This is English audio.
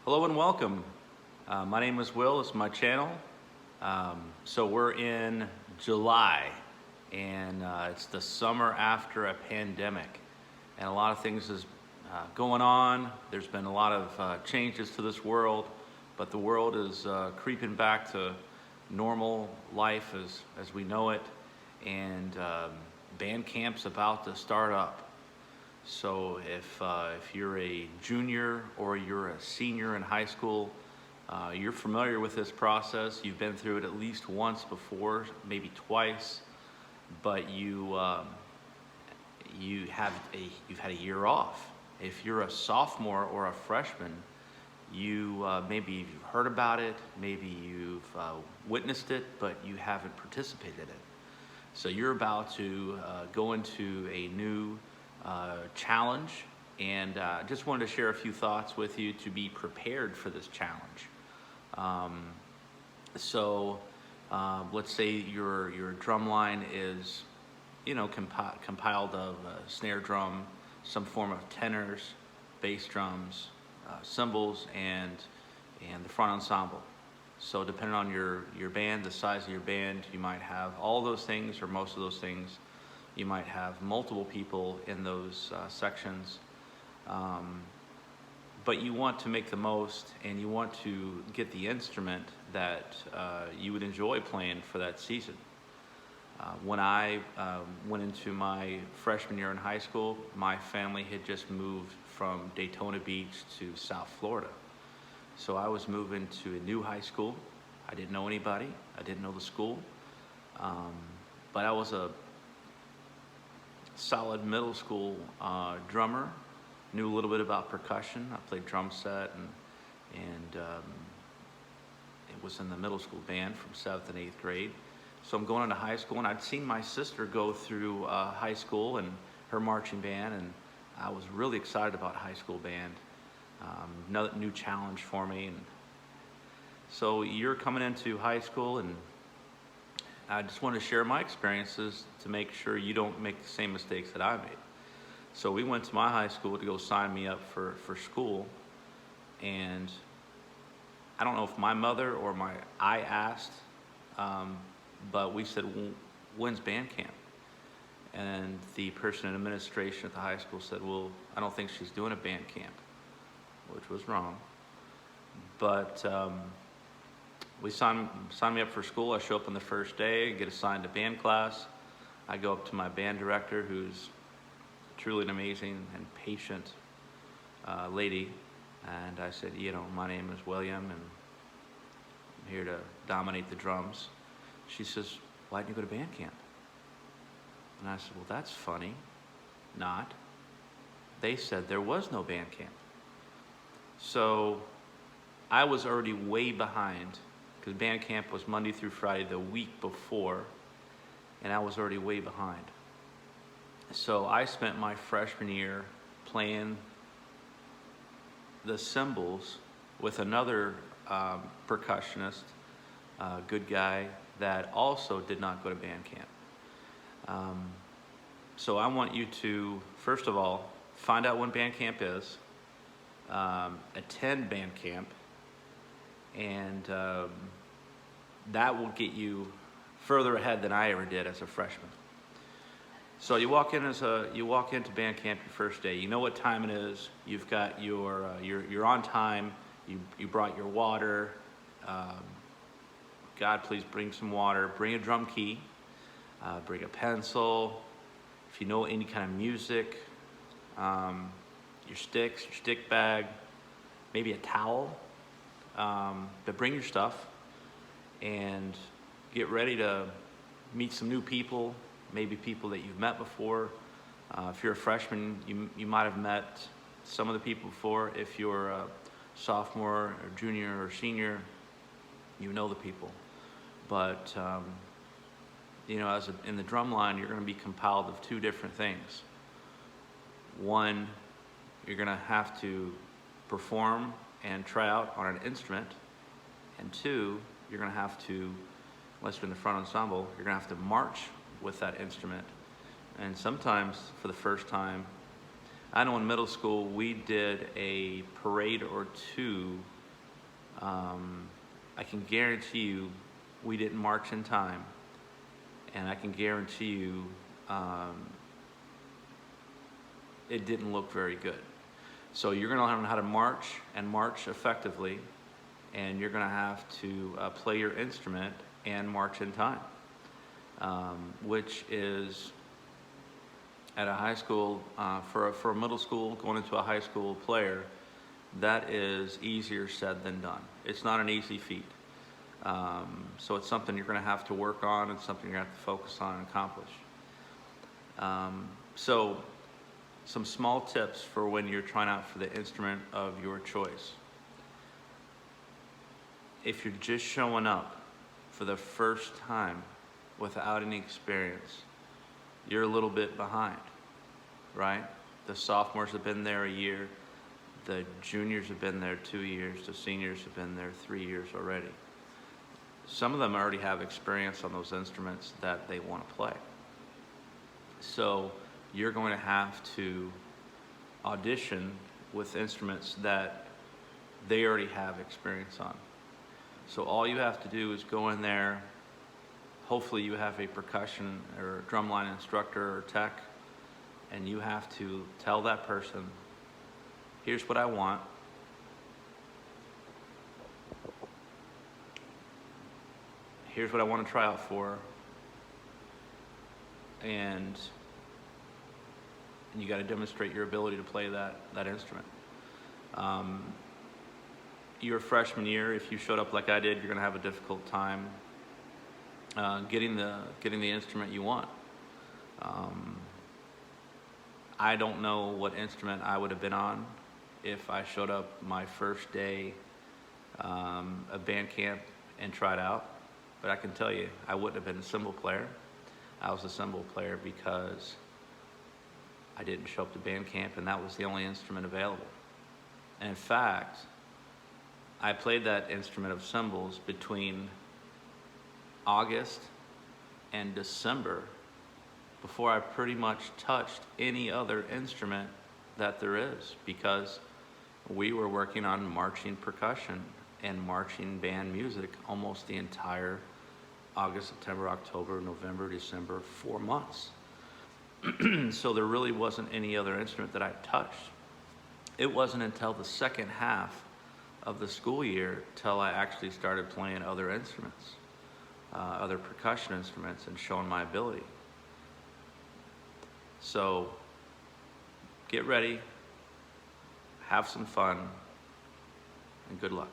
Hello and welcome. My name is Will, it's my channel. So we're in July and it's the summer after a pandemic and a lot of things is going on. There's been a lot of changes to this world, but the world is creeping back to normal life as we know it, and band camp's about to start up. So if you're a junior or you're a senior in high school, you're familiar with this process. You've been through it at least once before, maybe twice, but you've had a year off. If you're a sophomore or a freshman, maybe you've heard about it, maybe you've witnessed it, but you haven't participated in it. So you're about to go into a new challenge, and just wanted to share a few thoughts with you to be prepared for this challenge. Let's say your drumline is, compiled of a snare drum, some form of tenors, bass drums, cymbals, and the front ensemble. So depending on your band, the size of your band, you might have all those things or most of those things. You might have multiple people in those sections, but you want to make the most, and you want to get the instrument that you would enjoy playing for that season. When I went into my freshman year in high school, my family had just moved from Daytona Beach to South Florida. So I was moving to a new high school. I didn't know anybody. I didn't know the school. But I was a solid middle school drummer, knew a little bit about percussion. I played drum set and it was in the middle school band from 7th and 8th grade. So I'm going into high school, and I'd seen my sister go through high school and her marching band, and I was really excited about high school band. Another new challenge for me. And so you're coming into high school, and I just want to share my experiences to make sure you don't make the same mistakes that I made. So we went to my high school to go sign me up for school, and I don't know if my mother or I asked, but we said, well, when's band camp? And the person in administration at the high school said, well, I don't think she's doing a band camp, which was wrong. But we signed me up for school. I show up on the first day, get assigned to band class. I go up to my band director, who's truly an amazing and patient lady, and I said, my name is William, and I'm here to dominate the drums. She says, why didn't you go to band camp? And I said, well, that's funny. Not. They said there was no band camp. So I was already way behind, because band camp was Monday through Friday the week before, and I was already way behind. So I spent my freshman year playing the cymbals with another percussionist, good guy, that also did not go to band camp. So I want you to, first of all, find out when band camp is, attend band camp, and that will get you further ahead than I ever did as a freshman. So you walk into band camp your first day. You know what time it is. You've got you're on time. You brought your water. God, please bring some water. Bring a drum key. Bring a pencil. If you know any kind of music, your sticks, your stick bag, maybe a towel. But bring your stuff and get ready to meet some new people, maybe people that you've met before. If you're a freshman, you might have met some of the people before. If you're a sophomore or junior or senior, you know the people. But in the drum line, you're going to be compiled of two different things. One, you're going to have to perform and try out on an instrument. And two, you're going to have to, unless you're in the front ensemble, you're going to have to march with that instrument. And sometimes, for the first time, I know in middle school we did a parade or two I can guarantee you we didn't march in time, and I can guarantee you it didn't look very good. So you're going to learn how to march and march effectively, and you're going to have to play your instrument and march in time, which is at a high school, for a middle school going into a high school player, that is easier said than done. It's not an easy feat. So it's something you're going to have to work on and something you're going to have to focus on and accomplish. So some small tips for when you're trying out for the instrument of your choice. If you're just showing up for the first time without any experience, you're a little bit behind, right? The sophomores have been there a year, the juniors have been there 2 years, the seniors have been there 3 years already. Some of them already have experience on those instruments that they want to play. So you're going to have to audition with instruments that they already have experience on. So all you have to do is go in there. Hopefully you have a percussion or drumline instructor or tech, and you have to tell that person, here's what I want. Here's what I want to try out for. And you got to demonstrate your ability to play that instrument. Your freshman year, if you showed up like I did, you're going to have a difficult time getting the instrument you want. I don't know what instrument I would have been on if I showed up my first day of band camp and tried out, but I can tell you I wouldn't have been a cymbal player. I was a cymbal player because I didn't show up to band camp, and that was the only instrument available. And in fact, I played that instrument of cymbals between August and December before I pretty much touched any other instrument that there is, because we were working on marching percussion and marching band music almost the entire August, September, October, November, December, 4 months. So there really wasn't any other instrument that I touched. It wasn't until the second half of the school year till I actually started playing other instruments, other percussion instruments, and showing my ability. So get ready, have some fun, and good luck.